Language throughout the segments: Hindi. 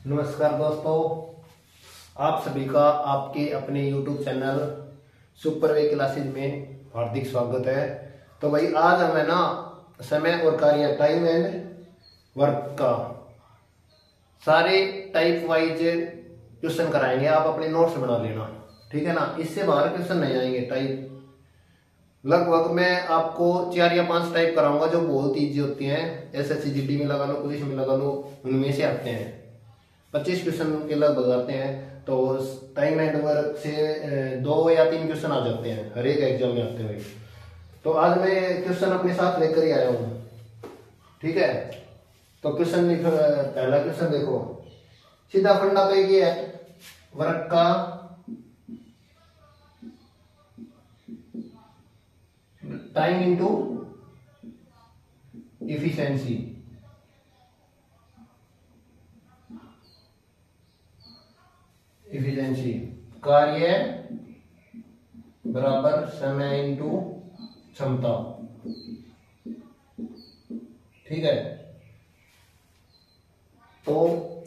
नमस्कार दोस्तों, आप सभी का आपके अपने YouTube चैनल सुपर वे क्लासेज में हार्दिक स्वागत है। तो भाई आज हमें ना समय और कार्य टाइम एंड वर्क का सारे टाइप वाइज क्वेश्चन कराएंगे। आप अपने नोट्स बना लेना, ठीक है ना। इससे बाहर क्वेश्चन नहीं आएंगे। टाइप लगभग मैं आपको 4 या 5 टाइप कराऊंगा जो बहुत ईजी होती हैं। एसएससी जीडी में लगा लो, पुलिस में लगा लो, उनमें से आते हैं। 25 क्वेश्चन के लगभग आते हैं। तो टाइम एंड वर्क से 2 या 3 क्वेश्चन आ जाते हैं हर एक एग्जाम में आते हुए। तो आज मैं क्वेश्चन अपने साथ लेकर ही आया हूँ, ठीक है। तो क्वेश्चन लिखो, पहला क्वेश्चन देखो। सीधा फंडा तो एक ही है, वर्क का टाइम इंटू इफिशिएंसी। इफिशिएंसी कार्य बराबर समय इंटू क्षमता, ठीक है। तो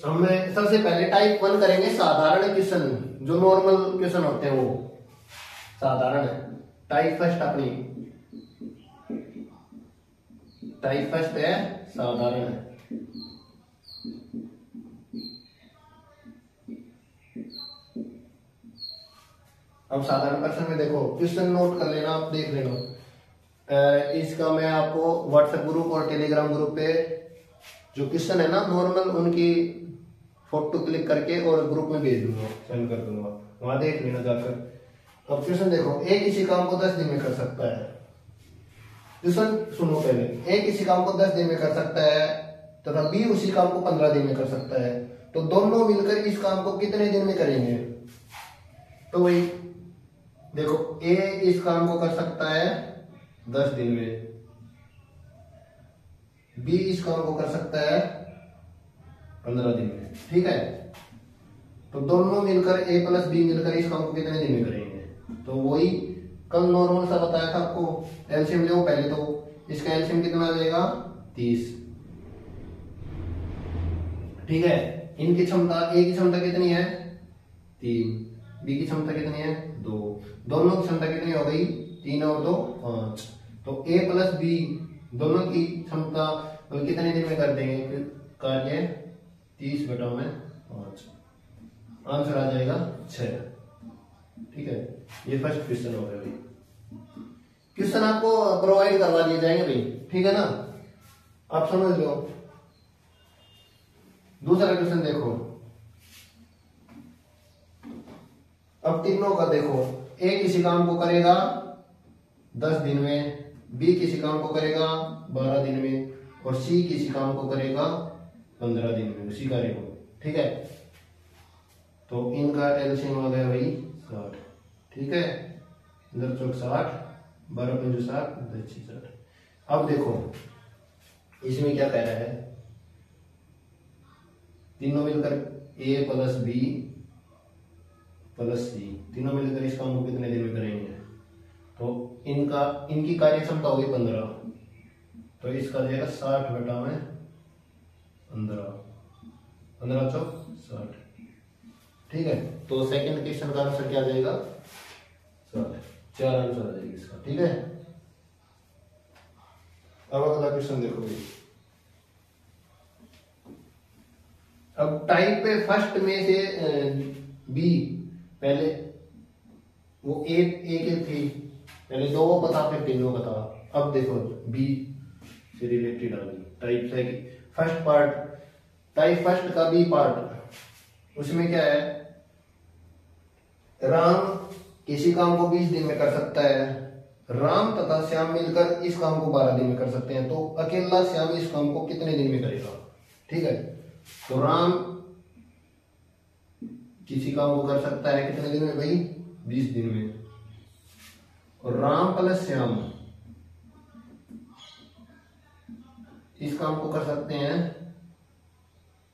हम सबसे पहले टाइप 1 करेंगे, साधारण क्वेश्चन जो नॉर्मल क्वेश्चन होते हैं वो साधारण है। टाइप फर्स्ट अपनी टाइप फर्स्ट है साधारण है। अब साधारण प्रश्न में देखो, क्वेश्चन नोट कर लेना, आप देख लेना। इसका मैं आपको व्हाट्सएप ग्रुप और टेलीग्राम ग्रुप पे जो क्वेश्चन है ना नॉर्मल, उनकी फोटो क्लिक करके और ग्रुप में भेज दूंगा, सेंड कर दूंगा, वहां देख लेना जाकर। अब क्वेश्चन देखो, ए किसी काम को 10 दिन में कर सकता है। क्वेश्चन सुनो पहले, ए किसी काम को 10 दिन में कर सकता है तथा बी उसी काम को 15 दिन में कर सकता है। तो दोनों मिलकर इस काम को कितने दिन में करेंगे? तो वही देखो, ए इस काम को कर सकता है 10 दिन में, बी इस काम को कर सकता है 15 दिन में, ठीक है। तो दोनों मिलकर ए प्लस बी मिलकर इस काम को कितने दिन में करेंगे? तो वही कल नॉर्मल सा बताया था आपको। एलसीएम लो पहले, तो इसका एलसीएम कितना आ जाएगा? 30, ठीक है। इनकी क्षमता, ए की क्षमता कितनी है? 3, बी की क्षमता कितनी है? 2। दोनों की क्षमता कितनी हो गई? 3 और 2 5। तो ए प्लस बी दोनों की क्षमता कितने दिन में कर देंगे? फिर कार्य 30/5, आंसर आ जाएगा 6, ठीक है। ये फर्स्ट क्वेश्चन हो गया भाई। क्वेश्चन आपको प्रोवाइड करवा दिए जाएंगे भाई, ठीक है ना, आप समझ लो। दूसरा क्वेश्चन देखो, अब तीनों का देखो। ए किसी काम को करेगा 10 दिन में, बी किसी काम को करेगा 12 दिन में और सी किसी काम को करेगा 15 दिन में, उसी कार्य को, ठीक है। तो इनका एलसीएम आ गया भाई 60, ठीक है। इधर चौक 60, 12 पंजे 60, 10 60। अब देखो इसमें क्या कह रहा है, तीनों मिलकर ए प्लस बी प्लस सी, तीनों मिलकर इस काम को कितने दिन में करेंगे? तो इनकी कार्य क्षमता होगी 15, तो इसका जाएगा 60/15, 15 चौक 60, ठीक है। तो सेकंड क्वेश्चन का आंसर क्या आ जाएगा? 60, 4 आंसर आ जाएगा इसका, ठीक है। अब अगला क्वेश्चन देखो। अब टाइप पे फर्स्ट में से बी, पहले वो ए के थी, पहले 2 बता फिर 3 बता। अब देखो बी से रिलेटेड आ गई टाइप से फर्स्ट पार्ट, टाइप फर्स्ट का बी पार्ट। उसमें क्या है, राम किसी काम को 20 दिन में कर सकता है। राम तथा श्याम मिलकर इस काम को 12 दिन में कर सकते हैं। तो अकेला श्याम इस काम को कितने दिन में करेगा? ठीक है। तो राम किसी काम को कर सकता है कितने दिन में भाई? 20 दिन में। और राम प्लस श्याम इस काम को कर सकते हैं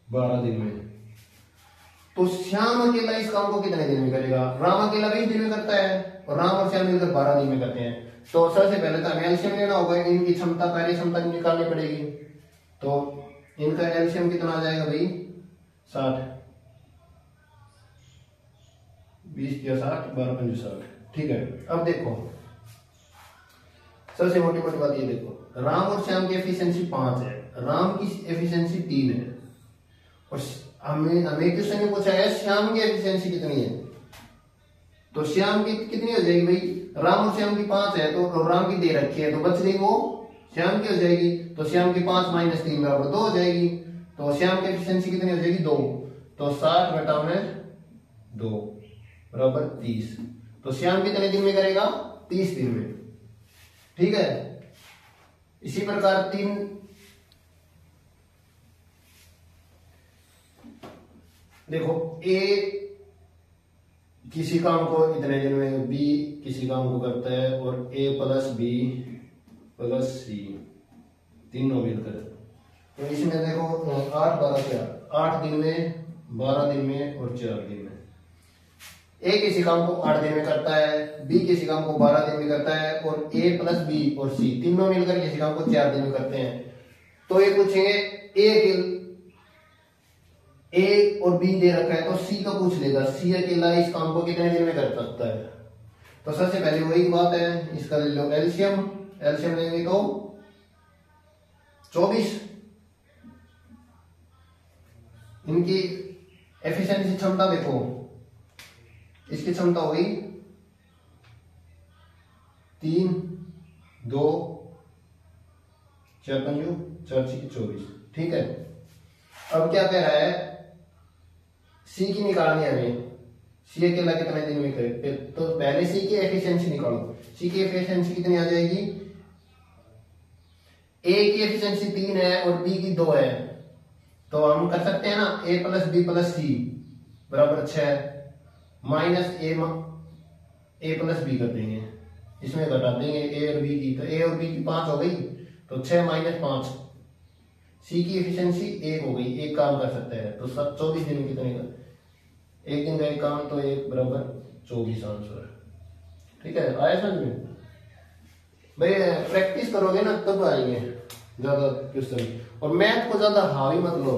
12 दिन में। तो श्याम अकेला इस काम को कितने दिन में करेगा? राम अकेला 20 दिन में करता है और राम और श्याम मिलकर 12 दिन में करते हैं। तो सबसे पहले तो हमें एलसीएम लेना होगा, इनकी क्षमता, कार्य क्षमता निकालनी पड़ेगी। तो इनका एलसीएम कितना आ जाएगा भाई? 60, 20 या 60, 12 पंजे 60। ठीक है, अब देखो सबसे मोटी मोटी बात ये देखो, राम और श्याम की एफिशिएंसी 5 है, राम की एफिशिएंसी 3 है, और हमें हमें क्वेश्चन में पूछा है श्याम की एफिशिएंसी कितनी है। तो श्याम की कितनी हो जाएगी भाई, राम और श्याम की 5 है तो राम की दे रखी है, तो बच गई वो श्याम की हो जाएगी। तो श्याम की 5 माइनस 3 बराबर 2 हो जाएगी। तो श्याम की एफिशिएंसी कितनी हो जाएगी 2। तो 60 बटा में 2 बराबर 30। तो श्याम कितने दिन में करेगा, 30 दिन में। ठीक है, इसी प्रकार 3 देखो, ए किसी काम को इतने दिन में, बी किसी काम को करता है, और ए प्लस बी प्लस सी तीनों मिलकर, तो इसमें देखो 8 12 4, 8 दिन में, 12 दिन में और 4 दिन में। ए किसी काम को 8 दिन में करता है, बी किसी काम को 12 दिन में करता है, और ए प्लस बी और सी तीनों मिलकर किसी काम को 4 दिन में करते हैं। तो ये पूछेंगे ए और बी दे रखा है, तो सी का पूछ लेगा, सी अकेला इस काम को कितने दिन में कर सकता है। तो सबसे पहले वही बात है, इसका ले लो एलसीएम, एलसीएम लेंगे तो 24। इनकी एफिशिएंसी क्षमता देखो, इसकी क्षमता हो गई 3 2 4 पंजू 4 6 24। ठीक है, अब क्या कह रहा है, सी की निकालनी है हमें, सी अकेला कितने दिन में करे। तो पहले सी की एफिशिएंसी निकालो, सी की एफिशिएंसी कितनी आ जाएगी, ए की एफिशिएंसी 3 है और बी की 2 है, तो हम कर सकते हैं ना, ए प्लस बी प्लस सी बराबर 6 माइनस ए प्लस बी कर देंगे, इसमें घटा देंगे ए और बी की, तो ए और बी की 5 हो गई, तो 6 माइनस 5, सी की एफिशिएंसी 1 हो गई, एक काम कर सकते हैं। तो 24 दिन में कितने का, एक दिन का एक काम, तो 1 बराबर 24 आंसर। ठीक है, आया समझ में भाई, प्रैक्टिस करोगे ना तब आएंगे ज्यादा क्वेश्चन। और मैथ को ज्यादा हावी मत लो,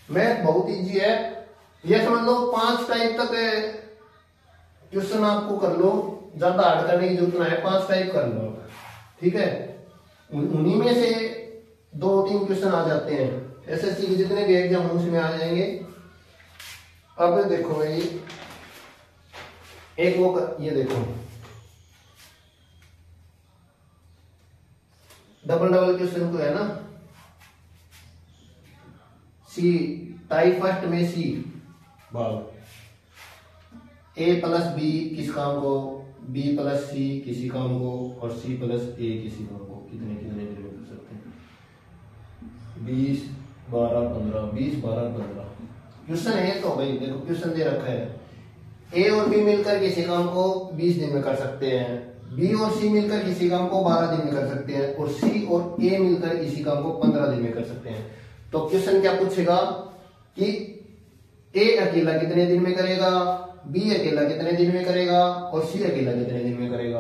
मैथ बहुत इजी है, ये समझ लो 5 टाइप तक क्वेश्चन आपको कर लो, ज्यादा हार्ड करने की जरूरत ना है, 5 टाइप कर लो। ठीक है, उन्हीं में से 2-3 क्वेश्चन आ जाते हैं, एसएससी के जितने भी एग्जाम उसमें आ जाएंगे। अब देखो भाई, एक वो ये देखो, डबल डबल क्वेश्चन को है ना, सी टाइप फर्स्ट में सी भाग, ए प्लस बी किस काम को, बी प्लस सी किसी काम को, और सी प्लस ए किसी काम को कितने कितने दिन में कर सकते हैं। 20 12 15, 20 12 15 क्वेश्चन है। तो भाई देखो क्वेश्चन दे रखा है, ए और बी मिलकर किसी काम को 20 दिन में कर सकते हैं, बी और सी मिलकर किसी काम को 12 दिन में कर सकते हैं, और सी और ए मिलकर इसी काम को 15 दिन में कर सकते हैं। तो क्वेश्चन क्या पूछेगा कि ए अकेला कितने दिन में करेगा, बी अकेला कितने दिन में करेगा, और सी अकेला कितने दिन में करेगा,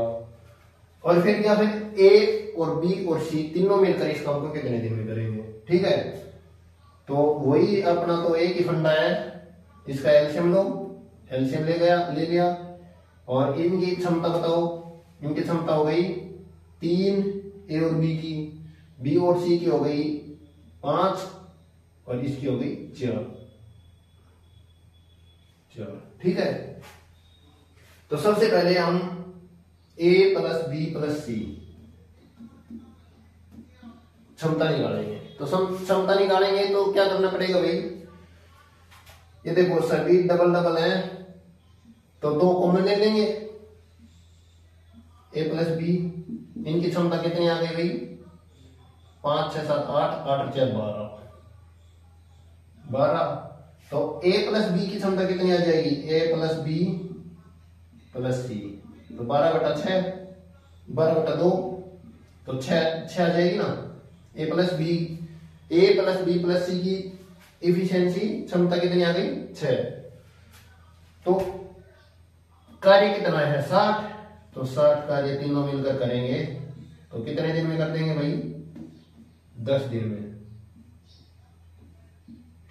और फिर क्या, फिर ए और बी और सी तीनों मिलकर इस काम को कितने दिन में करेंगे। ठीक है, तो वही अपना तो एक ही फंडा है, इसका एलसीएम लो, एलसीएम ले लिया, और इनकी क्षमता बताओ, इनकी क्षमता हो गई 3 ए और बी की, बी और सी की हो गई 5, और इसकी हो गई 4। ठीक है, तो सबसे पहले हम ए प्लस बी प्लस सी क्षमता निकालेंगे। तो क्षमता निकालेंगे तो क्या करना पड़ेगा भाई, ये देखो सभी डबल डबल है, तो 2 कॉमन ले लेंगे, ए प्लस बी, इनकी क्षमता कितनी आ गई भाई, 5 6 7 8, 8 और 4 12। तो ए प्लस बी की क्षमता कितनी आ जाएगी, ए प्लस बी प्लस सी, तो 12 बटा 6, 12 बटा 2, तो 6 आ जाएगी ना। ए प्लस बी प्लस सी की इफिशियंसी क्षमता कितनी आ गई, 6। तो कार्य कितना है 60, तो 60 कार्य तीनों मिलकर करेंगे, तो कितने दिन में कर देंगे भाई, 10 दिन में।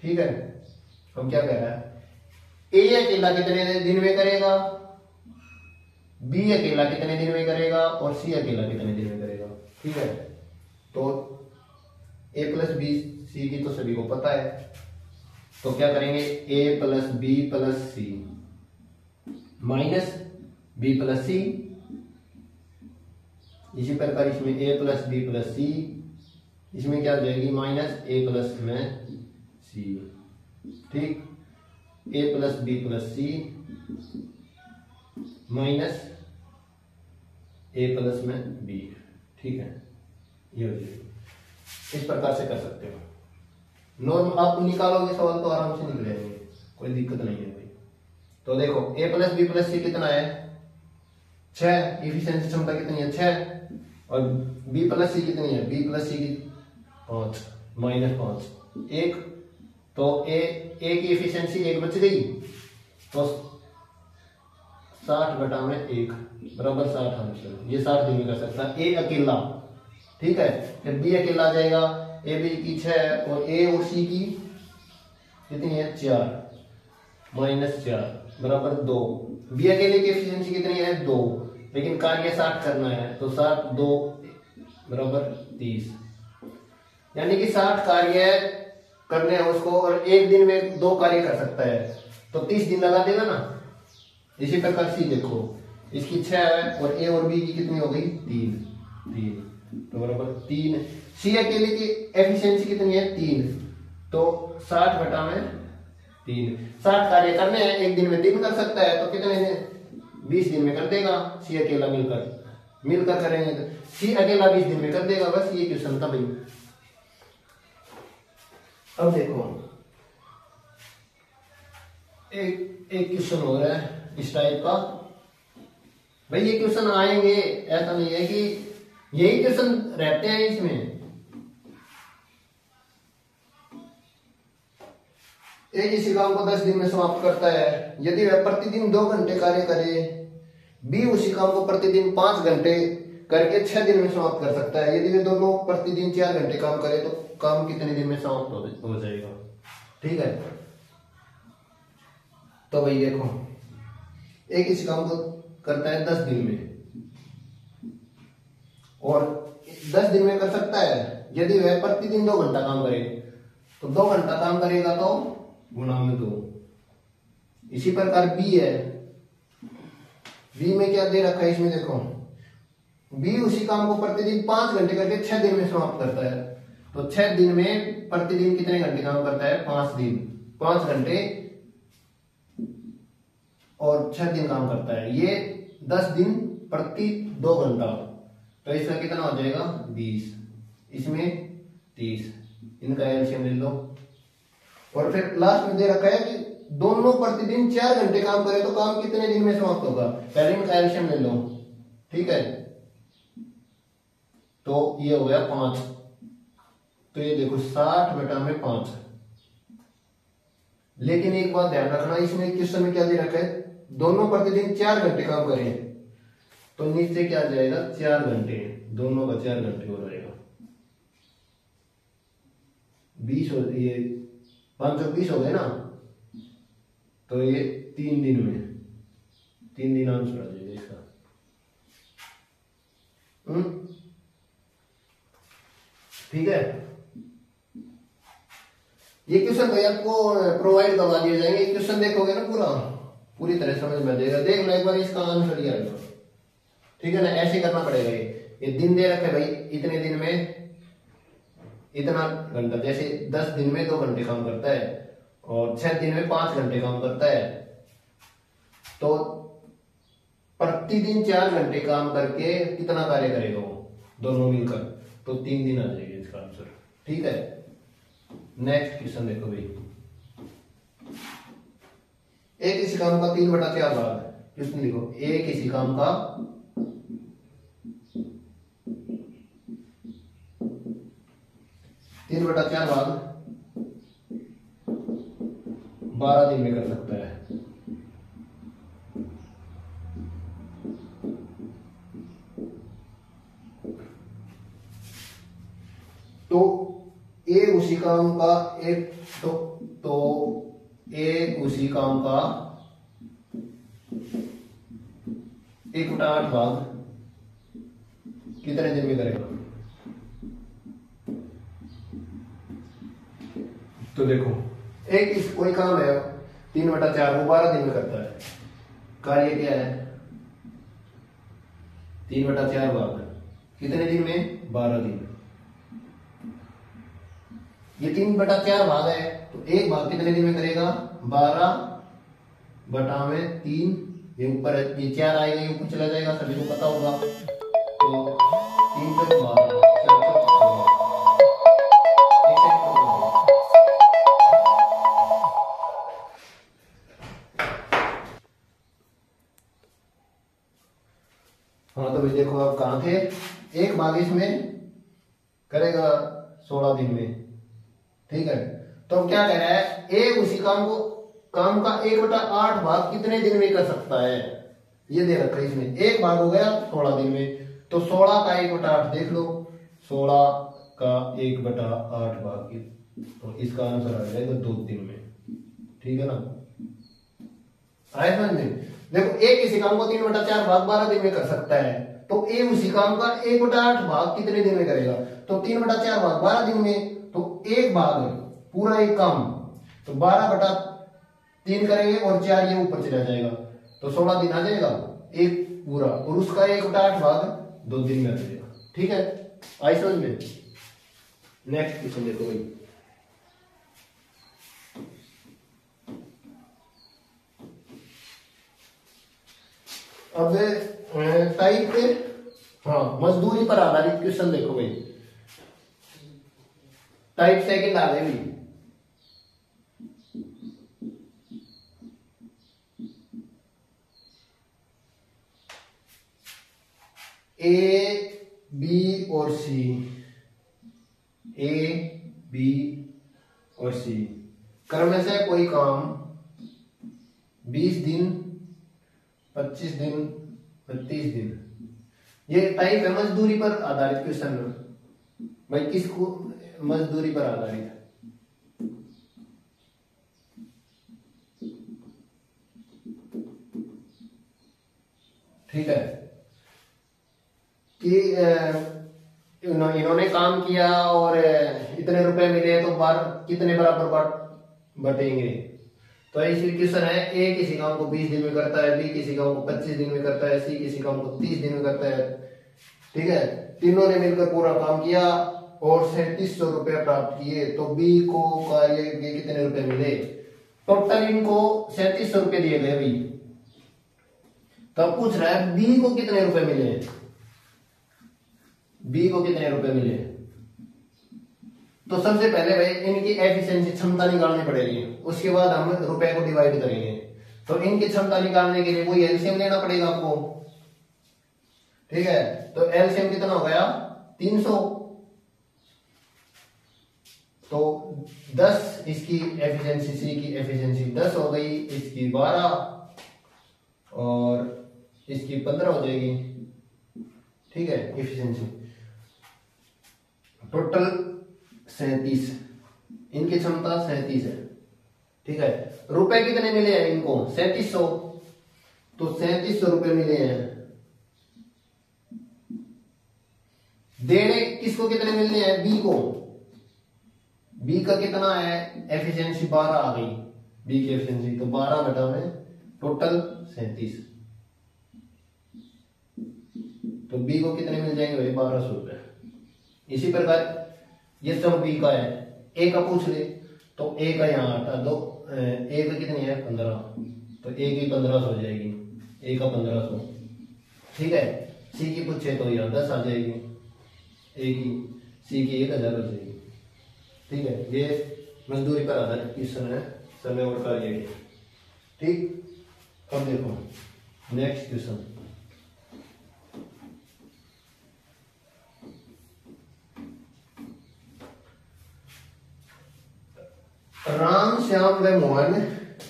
ठीक है, हम क्या कह रहा है, ए अकेला कितने दिन में करेगा, बी अकेला कितने दिन में करेगा और सी अकेला कितने दिन में करेगा। ठीक है, तो ए प्लस बी सी की तो सभी को पता है, तो क्या करेंगे, ए प्लस बी प्लस सी माइनस बी प्लस सी। इसी प्रकार इसमें ए प्लस बी प्लस सी, इसमें क्या आ जाएगी, माइनस ए प्लस में सी। ठीक, ए प्लस बी प्लस सी माइनस ए प्लस में बी। ठीक है, ये हो जाएगी। इस प्रकार से कर सकते हो। नॉर्मल आप निकालोगे सवाल तो आराम से निकलेंगे, कोई दिक्कत नहीं है भाई। तो देखो a प्लस बी प्लस सी कितना है 6, इफिशिएंसी क्षमता कितनी है 6, और b प्लस सी कितनी है, b प्लस सी की 5 माइनस 5 1, तो a की इफिशिएंसी 1 बच गई, तो 60 बटा में 1 बराबर 60 आंसर। ये 60 दिन में कर सकता है a अकेला। ठीक है, फिर b अकेला आ जाएगा, ए बी की 6 और ए और सी की कितनी है 4 माइनस 4 बराबर 2। बी अकेले की एफिशिएंसी कितनी है 2, लेकिन कार्य 60 करना है, तो 60 2 बराबर 30, यानी कि 60 कार्य करने हैं उसको और एक दिन में 2 कार्य कर सकता है, तो 30 दिन लगा देगा ना। इसी प्रकार सी देखो, इसकी 6 है और ए और बी की कितनी हो गई 3 तो बराबर 3। सी अकेले की एफिशिएंसी कितनी है 3, तो 60 बटा में 3। 60 कार्य करने हैं, एक दिन में 3 कर सकता है, तो कितने दिन 20 दिन में कर देगा। सी अकेला मिलकर करेंगे तो सी अकेला 20 दिन में कर देगा। बस ये क्वेश्चन था भाई। अब देखो एक क्वेश्चन हो रहा है इस टाइप का। भाई ये क्वेश्चन आएंगे, ऐसा नहीं है कि यही क्वेश्चन रहते हैं इसमें। ए किसी काम को 10 दिन में समाप्त करता है, यदि वह प्रतिदिन 2 घंटे कार्य करे। बी उसी काम को प्रतिदिन 5 घंटे करके 6 दिन में समाप्त कर सकता है। यदि वे दोनों प्रतिदिन 4 घंटे काम करे तो काम कितने दिन में समाप्त हो जाएगा। ठीक है, तो भाई देखो ए किसी काम को करता है 10 दिन में, और 10 दिन में कर सकता है यदि वह प्रतिदिन 2 घंटा काम करे, तो 2 घंटा काम करेगा तो गुणा में 2। इसी प्रकार बी है, बी में क्या दे रखा है इसमें देखो, बी उसी काम को प्रतिदिन 5 घंटे करके 6 दिन में समाप्त करता है, तो 6 दिन में प्रतिदिन कितने घंटे काम करता है 5 दिन, 5 घंटे और 6 दिन काम करता है। ये 10 दिन प्रति 2 घंटा, तो इसका कितना हो जाएगा 20, इसमें 30, इनका एलसीएम ले लो। और फिर लास्ट में दे रखा है कि दोनों प्रतिदिन 4 घंटे काम करे तो काम कितने दिन में समाप्त होगा, पहले इनका एलसीएम ले लो। ठीक है, तो ये हो गया 5, तो ये देखो 60 बटा में 5। लेकिन एक बात ध्यान रखना, इसमें क्वेश्चन में क्या दे रखा है, दोनों प्रतिदिन 4 घंटे काम करें, तो नीचे क्या आ जाएगा 4 घंटे, दोनों का 4 घंटे हो जाएगा 20 हो, ये 520 हो गए ना, तो ये 3 दिन में 3 दिन आंसर आ जाएगा इसका। ठीक है, ये क्वेश्चन भाई आपको प्रोवाइड करवा दिए जाएंगे। क्वेश्चन देखोगे ना पूरी तरह समझ में आ जाएगा। देख लो एक बार इसका आंसर ये आएगा। ठीक है ना, ऐसे करना पड़ेगा। ये दिन दे रखे भाई, इतने दिन में इतना घंटा, जैसे 10 दिन में 2 घंटे काम करता है और 6 दिन में 5 घंटे काम करता है, तो प्रतिदिन 4 घंटे काम करके कितना कार्य करेगा वो दोनों मिलकर, तो 3 दिन आ जाएगा इसका आंसर। ठीक है, नेक्स्ट क्वेश्चन देखो भाई। एक किसी काम का 3/4 भाग, क्वेश्चन देखो, एक किसी काम का 3/4 भाग 12 दिन में कर सकता है। तो ए उसी काम का एक तो एक उसी काम का 1/8 भाग कितने दिन में करेगा। तो देखो एक कोई काम है 3/4 वो 12 दिन में करता है। कार्य क्या है 3/4 भाग कितने दिन में 12 दिन। ये 3/4 भाग है तो एक भाग कितने दिन में करेगा 12/3। ये ऊपर ये 4 आएगा ये ऊपर चला जाएगा सभी को पता होगा। तो 3 चौक 12 4 चौक 16। हाँ तो भाई देखो अब कहाँ थे। एक भाग इसमें करेगा 16 दिन में। ठीक है तो अब क्या कह रहा है एक उसी काम का 1/8 भाग कितने दिन में कर सकता है। ये दे रखा है इसमें एक भाग हो गया 16 दिन में। तो 16 का 1/8 देख लो 16 का 1/8 भाग तो इसका आंसर आ जाएगा 2 दिन में। ठीक है ना आए समझ में। देखो एक इसी काम को 3/4 भाग 12 दिन में कर सकता है तो एक उसी काम का 1/8 भाग कितने दिन में करेगा। तो 3/4 भाग 12 दिन में तो एक भाग पूरा एक काम तो 12/3 करेंगे और 4 ये ऊपर चला जाएगा तो 16 दिन आ जाएगा एक पूरा और उसका 1/8 भाग 2 दिन में आ जाएगा। ठीक है आई समझ में। नेक्स्ट क्वेश्चन देखो भाई। अब टाइप हाँ मजदूरी पर आधारित क्वेश्चन देखो भाई। टाइप सेकंड आ गए भी। ए बी और सी ए बी और सी क्रम से कोई काम 20 दिन 25 दिन 32 दिन। ये टाइप है मजदूरी पर आधारित क्वेश्चन भाई। किसको मजदूरी पर आधारित है। ठीक है कि इन्होंने काम किया और इतने रुपए मिले तो बार कितने बराबर बटेंगे। तो ऐसी क्वेश्चन है ए किसी काम को 20 दिन में करता है बी किसी काम को 25 दिन में करता है सी किसी काम को 30 दिन में करता है। ठीक है तीनों ने मिलकर पूरा काम किया और 3700 रुपया प्राप्त किए तो बी को कार्य के कितने रुपए मिले। टोटल इनको 3700 रुपये दिए गए अभी। तो पूछ रहा है बी को कितने रुपए मिले। बी को कितने रुपए मिले। तो सबसे पहले भाई इनकी एफिशिएंसी क्षमता निकालनी पड़ेगी उसके बाद हम रुपए को डिवाइड करेंगे। तो इनकी क्षमता निकालने के लिए कोई एलसीएम लेना पड़ेगा आपको। ठीक है तो एलसीएम कितना हो गया 300। तो 10 इसकी एफिशिएंसी सी की एफिशिएंसी 10 हो गई इसकी 12 और इसकी 15 हो जाएगी। ठीक है एफिशिएंसी टोटल 37 इनकी क्षमता 37 है। ठीक है रुपए कितने मिले हैं इनको 3700 तो 3700 रुपए मिले हैं। देने किसको कितने मिलने हैं बी को। बी का कितना है एफिशिएंसी 12 आ गई बी की एफिशिएंसी तो 12 बटा में टोटल 37। तो बी को कितने मिल जाएंगे भाई 1200 रुपए। इसी प्रकार ये सब बी का है ए का पूछ ले तो ए का यहाँ हटा दो ए का कितनी है 15 तो ए की 1500 हो जाएगी ए का 1500। ठीक है सी की पूछे तो यहाँ 10 आ जाएगी ए की सी की 1000 हो जाएगी। ठीक है ये मजदूरी पर आधारित क्वेश्चन है समय और कार्य के। ठीक अब देखो नेक्स्ट क्वेश्चन। राम श्याम व मोहन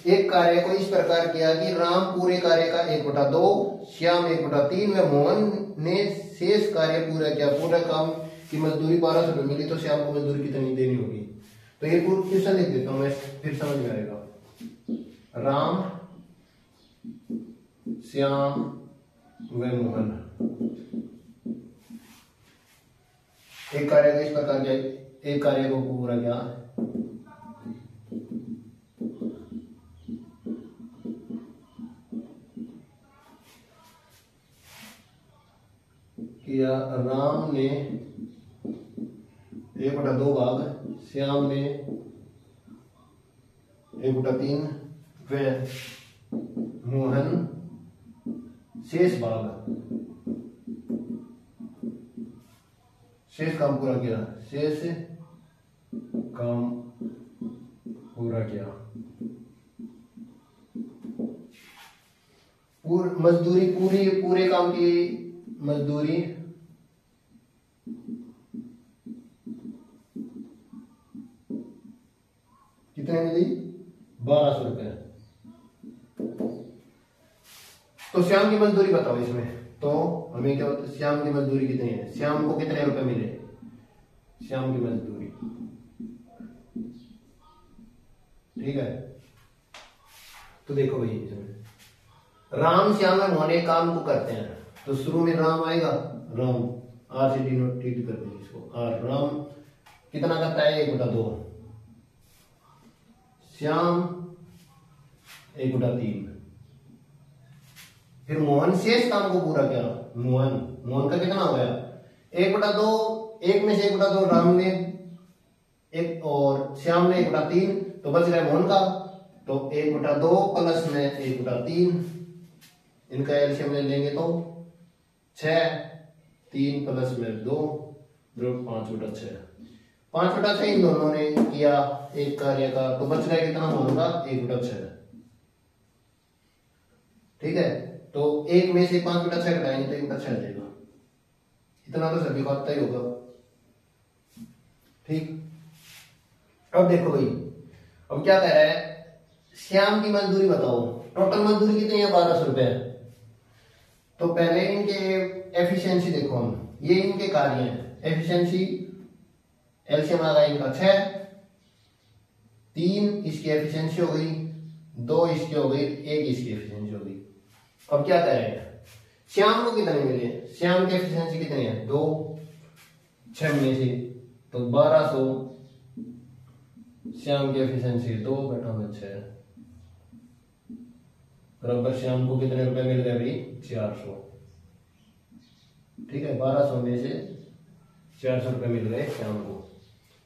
एक कार्य को इस प्रकार किया कि राम पूरे कार्य का 1/2 श्याम 1/3 व मोहन ने शेष कार्य पूरा किया। पूरा काम की मजदूरी 1200 रुपये मिली तो श्याम को मजदूरी कितनी देनी होगी। तो ये पूरा क्वेश्चन लिख देता हूं मैं फिर समझ में आएगा। राम, श्याम व मोहन। एक कार्य को इस प्रकार किया, एक कार्य को पूरा किया। राम ने 1/2 भाग, श्याम ने 1/3 व मोहन शेष भाग, शेष काम पूरा किया, शेष काम पूरा किया। मजदूरी पूरे काम की मजदूरी कितने मिली? 1200 रुपए। तो श्याम की मजदूरी बताओ इसमें। तो हमें क्या होता है, श्याम की मजदूरी कितनी है, श्याम को कितने रुपए मिले, श्याम की मजदूरी। ठीक है, तो देखो भाई इसमें राम, श्याम और मोहन एक काम को करते हैं, तो शुरू में राम आएगा, राम आर से डिनोटेट करते हैं इसको, आर। राम कितना करता है? 1/2। श्याम 1/3। फिर मोहन शेष काम को पूरा किया, मोहन का कितना हो गया? 1/2, एक में से 1/2 राम ने, एक और श्याम ने 1/3, तो बच गया मोहन का। तो 1/2 प्लस में 1/3, इनका एलसीएम ले लेंगे तो 6, 3 प्लस में 2, 5/6। 5/6 इन दोनों ने किया एक कार्य का, तो बच गया कितना मोहन का? 1/6। ठीक है, तो एक में से 5/6 घटाएंगे तो 1/6 आ जाएगा। इतना तो सभी को आता ही होगा। ठीक, अब देखो भाई, अब क्या कह रहा है, श्याम की मजदूरी बताओ। टोटल मजदूरी कितनी है? 1200 रुपए। तो पहले इनके एफिशिएंसी देखो हम, ये इनके कार्य हैं। एफिशिएंसी एलसीएम आ गया इनका 6, 3 इसकी एफिशिएंसी हो गई, 2 इसकी हो गई, 1 इसकी एफिशिएंसी हो गई। अब क्या कह रहे हैं, श्याम को कितने मिले? श्याम की एफिशिएंसी कितनी है? 2, 6 में से तो 1200, श्याम की एफिशिएंसी 2/6 बराबर श्याम को कितने रुपए मिल गए भाई? 400। ठीक है, 1200 में से 400 रुपए मिल गए श्याम को।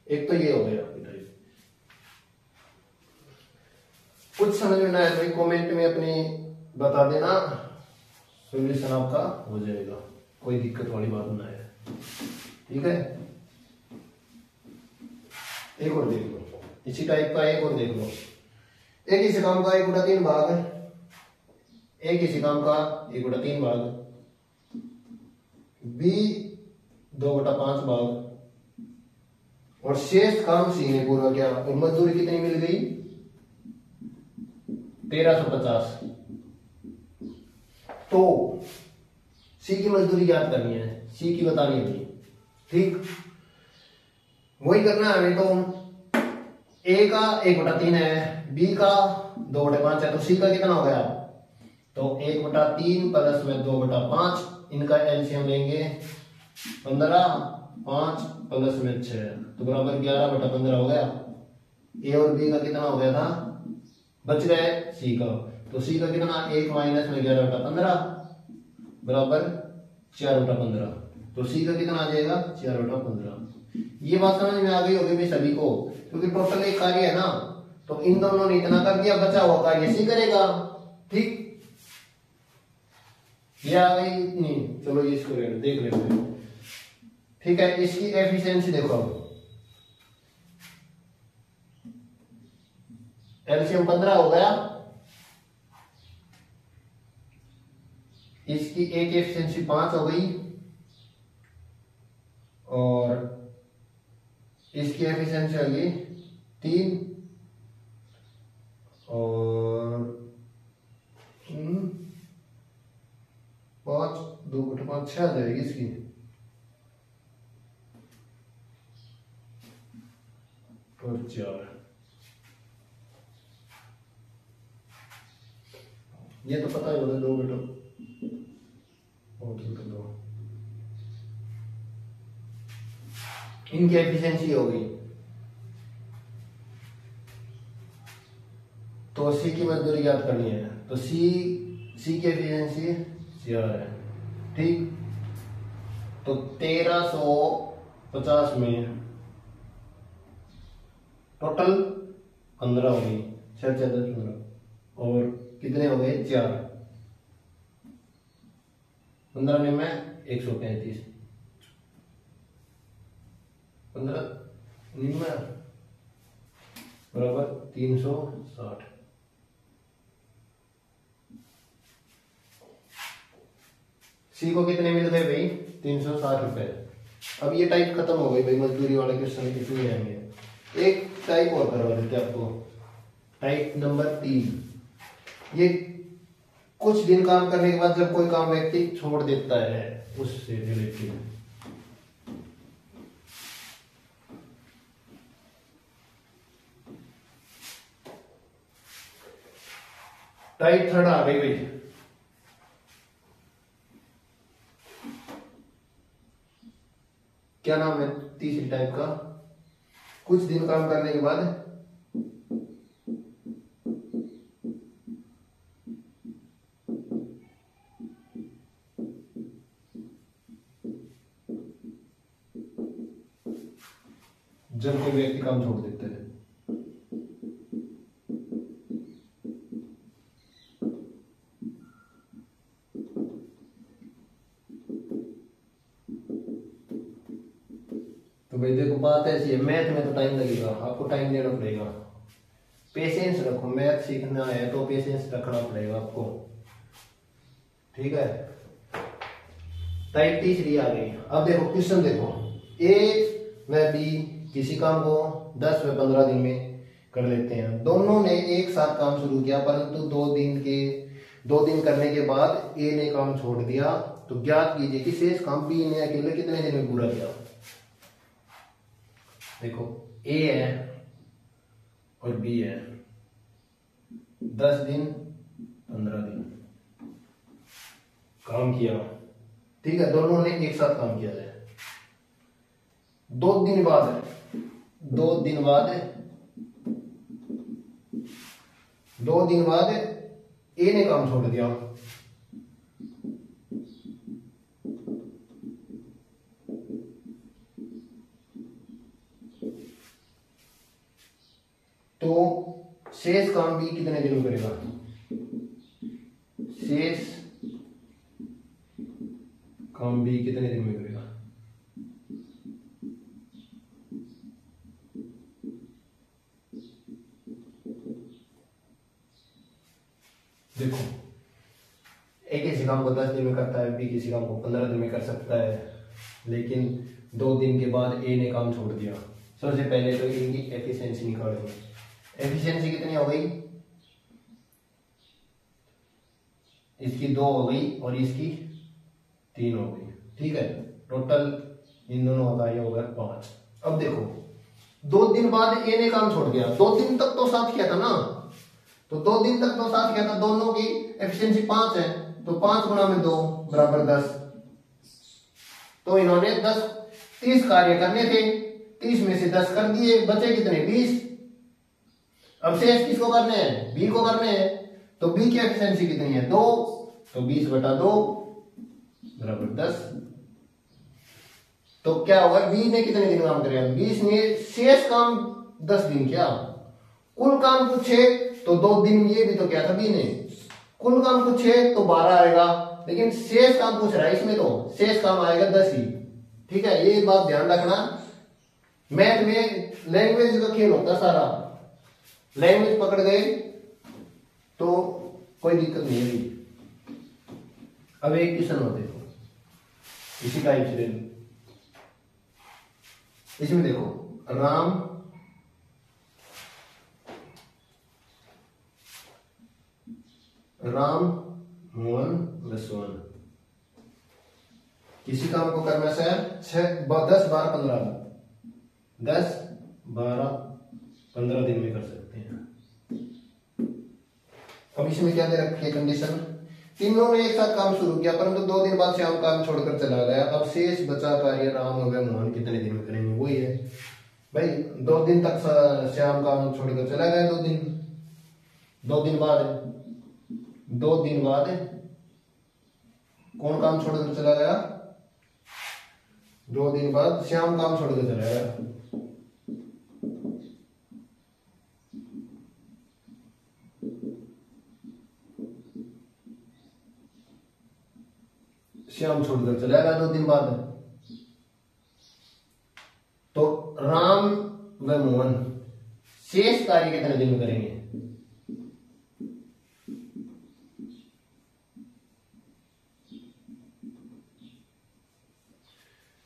एक तो ये हो गया। कुछ समझ में ना आए तो कमेंट में अपनी बता देना, सोल्यूशन आपका हो जाएगा, कोई दिक्कत वाली बात ना है। ठीक है, एक और देख लो, इसी टाइप का एक और देख लो। एक इसी काम का 1/3 भाग है, एक इसी काम का 1/3 भाग, बी 2/5 भाग, और शेष काम सी ने पूरा किया। और मजदूरी कितनी मिल गई? 1350। तो सी की मजदूरी याद करनी है, सी की बतानी है। ठीक, वही करना है हमें। तो ए का 1/3 है, बी का 2/5 है, तो सी का कितना हो गया? तो 1/3 प्लस में 2/5, इनका एलसीएम लेंगे 15, 5 प्लस में 6, तो बराबर 11/15 हो गया। ए और बी का कितना हो गया था? बच गए सी का, तो सी का कितना? 1 माइनस में 11/15 बराबर 4/15, तो सी का कितना आ जाएगा? 4/15। ये बात समझ में आ गई होगी भी सभी को, क्योंकि टोटल एक कार्य है ना, तो इन दोनों ने इतना कर दिया, बचा हुआ कार्य सी करेगा। ठीक, ये आ गई इतनी, चलो ये इसको देख लेते हैं। ठीक है, इसकी एफिशिएंसी देखो, एलसीएम 15 हो गया, इसकी एक एफिशिएंसी 5 हो गई, और इसकी एफिशिएंसी हो गई 3, और 5, 2/5 6 आ जाएगी इसकी, और 4। ये तो पता ही होगा, 2 बेटो और 2, इनकी एफिशिएंसी हो गई। तो सी की मजदूरी याद करनी है, तो सी की एफिशिएंसी 4 है, ठीक। तो 1350 में टोटल 15 हो गई, 6 10 15 और कितने हो गए 4, 15 में 135, 15 बराबर 360। सी को कितने मिल गए भाई 360 रुपए। अब ये टाइप खत्म हो गई भाई, मजदूरी वाले क्वेश्चन इसमें आएंगे। एक टाइप और करवा देते आपको, टाइप नंबर 3। ये कुछ दिन काम करने के बाद जब कोई काम व्यक्ति छोड़ देता है उससे रिलेटेड। टाइप 3 आ गई भाई। क्या नाम है तीसरी टाइप का? कुछ दिन काम करने के बाद जब कोई व्यक्ति काम छोड़ देता है। तो भाई देखो बात ऐसी है, मैथ में तो टाइम लगेगा, आपको टाइम देना पड़ेगा, पेशेंस रखो। मैथ सीखना है तो पेशेंस रखना पड़ेगा आपको, ठीक है। टाइप तीसरी आ गई। अब देखो क्वेश्चन देखो, ए व बी किसी काम को 10 व 15 दिन में कर लेते हैं। दोनों ने एक साथ काम शुरू किया, परंतु 2 दिन करने के बाद ए ने काम छोड़ दिया। तो ज्ञात कीजिए कि शेष काम बी ने अकेले कितने दिन में पूरा किया। देखो ए है और बी है, 10 दिन 15 दिन काम किया, ठीक है। दोनों ने एक साथ काम किया है। 2 दिन बाद ए ने काम छोड़ दिया। तो शेष काम भी कितने दिन में करेगा? शेष काम भी कितने दिन में करेगा? देखो ए किसी काम को 10 दिन में करता है, बी किसी काम को 15 दिन में कर सकता है, लेकिन 2 दिन के बाद ए ने काम छोड़ दिया। सबसे पहले तो इनकी एफिशिएंसी निकालेंगे। एफिशिएंसी कितनी हो गई? इसकी 2 हो गई और इसकी 3 हो गई, ठीक है। टोटल इन दोनों का ये हो गया 5। अब देखो 2 दिन बाद ए ने काम छोड़ दिया, 2 दिन तक तो साथ किया था ना, तो 2 दिन तक तो साथ किया था, दोनों की एफिशिएंसी 5 है, तो 5 गुणा में 2 बराबर 10। तो इन्होंने 30 कार्य करने थे, 30 में से 10 कर दिए, बचे कितने 20। अब शेष किसको करने हैं? बी को करने हैं। तो बी की एफिशिएंसी कितनी है? 2, तो 20/2 बराबर 10। तो क्या होगा, बी ने कितने दिन काम करेगा? 20 ने शेष काम 10 दिन किया, कुल काम कुछ 6, तो 2 दिन ये भी तो क्या था बी ने, कुल काम कुछ 6 तो 12 आएगा, लेकिन शेष काम पूछ रहा है इसमें, तो शेष काम आएगा 10 ही, ठीक है। ये बात ध्यान रखना, मैथ में लैंग्वेज का खेल होता सारा, लैंग्वेज पकड़ गए तो कोई दिक्कत नहीं है। अब एक क्वेश्चन और देखो इसी टाइप से, इसमें देखो राम मोहन लक्ष्मण किसी काम को करना है 10 12 15 10 12 15 दिन में कर सकते हैं। अब इसमें क्या दे रखी है कंडीशन, तीनों ने एक साथ काम शुरू किया परंतु 2 दिन बाद श्याम काम छोड़कर चला गया। अब शेष बचा कार्य राम व मोहन कितने दिन में करेंगे, वही है भाई। 2 दिन तक श्याम काम छोड़कर चला गया, 2 दिन बाद 2 दिन बाद कौन काम छोड़कर चला गया, 2 दिन बाद श्याम काम छोड़कर चला गया। श्याम छोड़कर चला गया 2 दिन बाद। तो राम व मोहन शेष कार्य कितने दिन में करेंगे,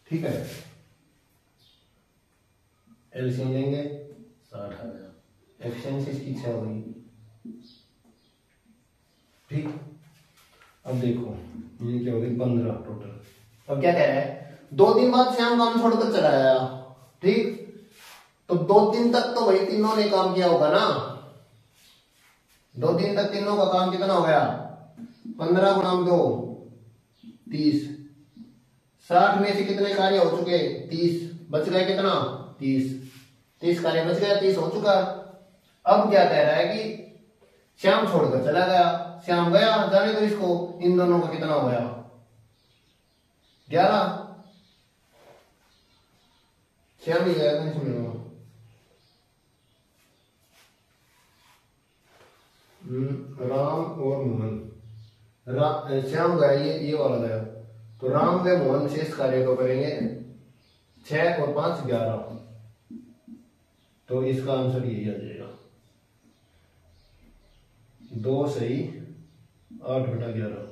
ठीक है। एलसीएम लेंगे 60,000, एफिशिएंसी इसकी 6 होगी, ठीक। अब देखो ये क्या होगी 15 टोटल। अब क्या कह रहा है, 2 दिन बाद श्याम काम छोड़कर चला गया, ठीक। तो 2 दिन तक तो भाई तीनों ने काम किया होगा ना, 2 दिन तक तीनों का काम कितना हो गया, 15 गुणा 2 30, 60 में से कितने कार्य हो चुके, 30, बच गए कितना 30 कार्य बच गया, 30 हो चुका। अब क्या कह रहा है कि श्याम छोड़कर चला गया, श्याम गया जाने दो इसको, इन दोनों का कितना हो गया 11, श्याम ही गया था इसमें, राम और मोहन, श्याम गया, ये वाला गया, तो राम व मोहन शेष कार्य को करेंगे 6 और 5 11, तो इसका आंसर यही आ जाएगा 2 सही 8/11।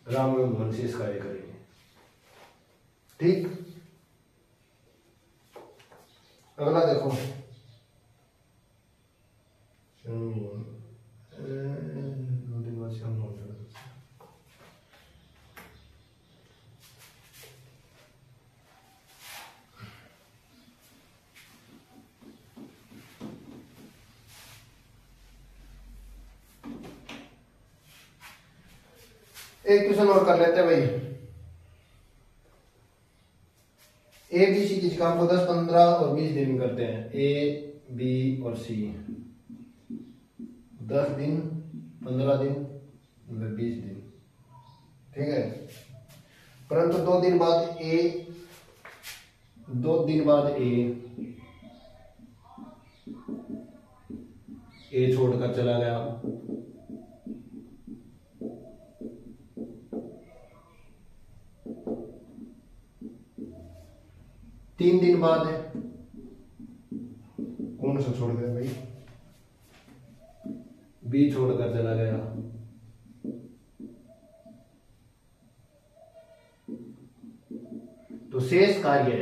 राम व मोहन शेष कार्य करेंगे, ठीक। अगला देखो, एक क्वेश्चन और कर लेते हैं भाई। ए बी सी किसी काम को 10, 15 और 20 दिन करते हैं, ए बी और सी 10 दिन, 15 दिन, 20 दिन, ठीक है। परंतु 2 दिन बाद ए छोड़कर चला गया, 3 दिन बाद कौन सा छोड़ गया भाई, बी छोड़कर चला गया, तो शेष कार्य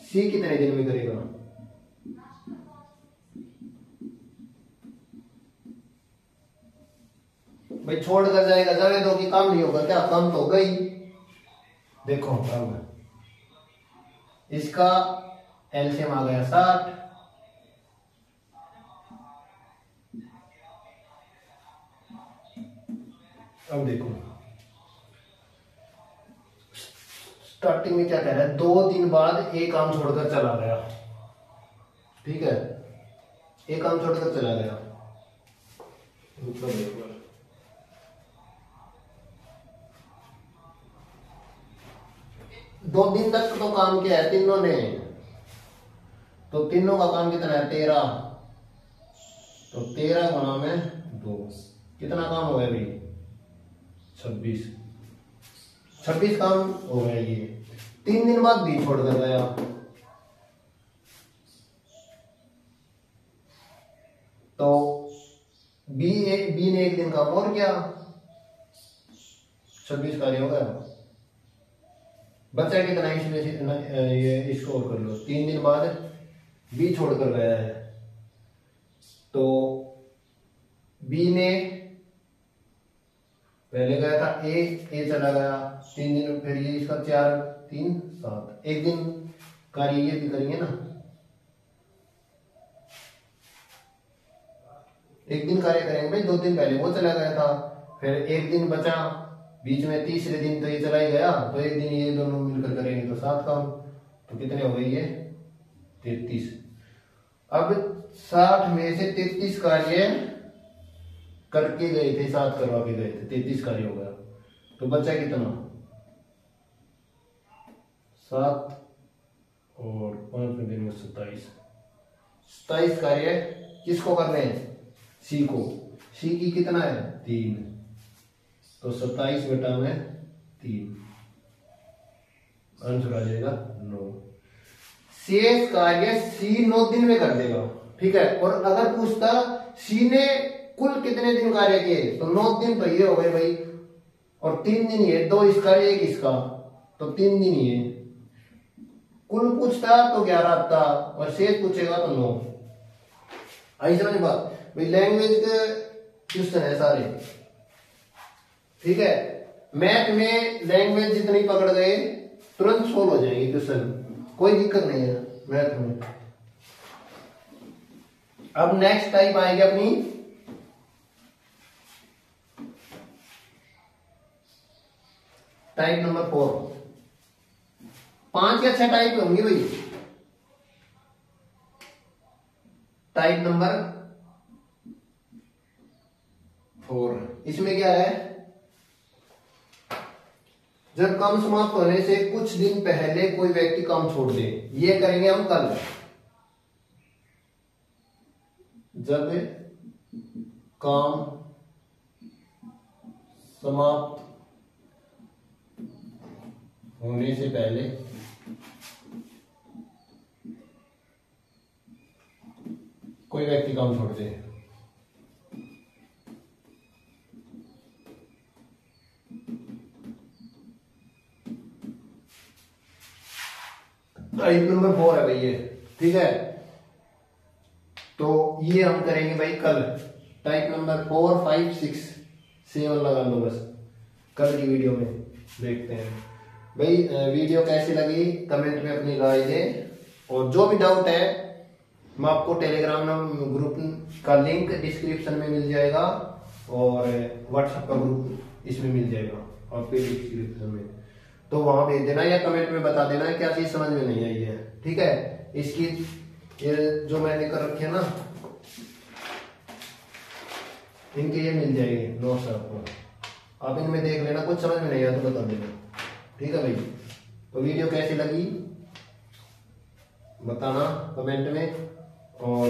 सी कितने दिन में करेगा, भाई छोड़ कर जाएगा, जाने दो कि काम नहीं होगा, क्या काम तो होगा ही। देखो काम है, इसका एलसीएम आ गया 60, अब देखो स्टार्टिंग में क्या कह रहा है, 2 दिन बाद एक काम छोड़कर चला गया, ठीक है, एक काम छोड़कर चला गया, मतलब 2 दिन तक तो काम किया है तीनों ने, तो तीनों का काम कितना है 13, तो 13 गुणा में 2 कितना काम हो गया भाई 26 काम हो गया। ये 3 दिन बाद बी छोड़ कर गया, तो बी ने 1 दिन काम और किया, 26 कार्य हो गया। बचा कितना इसमें से ये इसको और कर लो, 3 दिन बाद बी छोड़कर गया है, तो बी ने पहले गया था ए चला गया 3 दिन, फिर ये इसका 4 3 7, 1 दिन कार्य ये भी करेंगे ना, एक दिन कार्य करेंगे भाई, 2 दिन पहले वो चला गया था, फिर एक दिन बचा बीच में, तीसरे दिन तो ये चला ही गया, तो एक दिन ये दोनों मिलकर करेंगे तो 7 काम, तो कितने हो गए ये 33। अब 60 में से 33 कार्य करके गए थे, 7 करवा के गए थे, 33 कार्य हो गया, तो बचा कितना 7 और 5 में दिन में 27 कार्य किसको करने हैं, सी को। सी की कितना है 3, तो 27 बटा में 3, आंसर आ जाएगा 9। शेष कार्य सी 9 दिन में कर देगा, ठीक है। और अगर पूछता सी ने कुल कितने दिन कार्य किए, तो 9 दिन तो ये हो गए भाई, और 3 दिन ये, 2 इसका 1 इसका, तो 3 दिन ये। कुल पूछता तो 11 आता, और शेष पूछेगा तो 9। आई समझ बात भाई, लैंग्वेज के क्वेश्चन है सारे, ठीक है। मैथ में लैंग्वेज जितनी पकड़ गए तुरंत सोल्व हो जाएंगे क्वेश्चन, कोई दिक्कत नहीं है मैथ में। अब नेक्स्ट टाइप आएगी अपनी टाइप नंबर 4। 5 या 6 टाइप होंगी भाई। टाइप नंबर 4, इसमें क्या है, जब काम समाप्त होने से कुछ दिन पहले कोई व्यक्ति काम छोड़ दे, ये करेंगे हम कल। जब काम समाप्त होने से पहले कोई व्यक्ति काम छोड़ दे, टाइप नंबर 4 है भाई ये, ठीक है। तो ये हम करेंगे भाई कल। टाइप नंबर 4, 5, 6, 7 लगा लो बस, कल की वीडियो में देखते हैं भाई। वीडियो कैसी लगी कमेंट में अपनी राय दें, और जो भी डाउट है मैं आपको टेलीग्राम ग्रुप का लिंक डिस्क्रिप्शन में मिल जाएगा, और व्हाट्सएप का ग्रुप इसमें मिल जाएगा आपके डिस्क्रिप्शन में, तो वहां भेज देना या कमेंट में बता देना क्या चीज समझ में नहीं आई है, ठीक है। इसकी ये जो मैंने कर रखे है ना, इनके ये मिल जाएंगे नोट्स आपको, आप इनमें देख लेना, कुछ समझ में नहीं आया तो बता देना, ठीक है भाई। तो वीडियो कैसी लगी बताना कमेंट में, और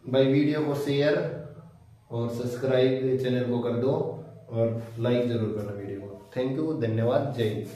भाई वीडियो को शेयर और सब्सक्राइब चैनल को कर दो, और लाइक जरूर करना वीडियो को। थैंक यू, धन्यवाद, जय हिंद।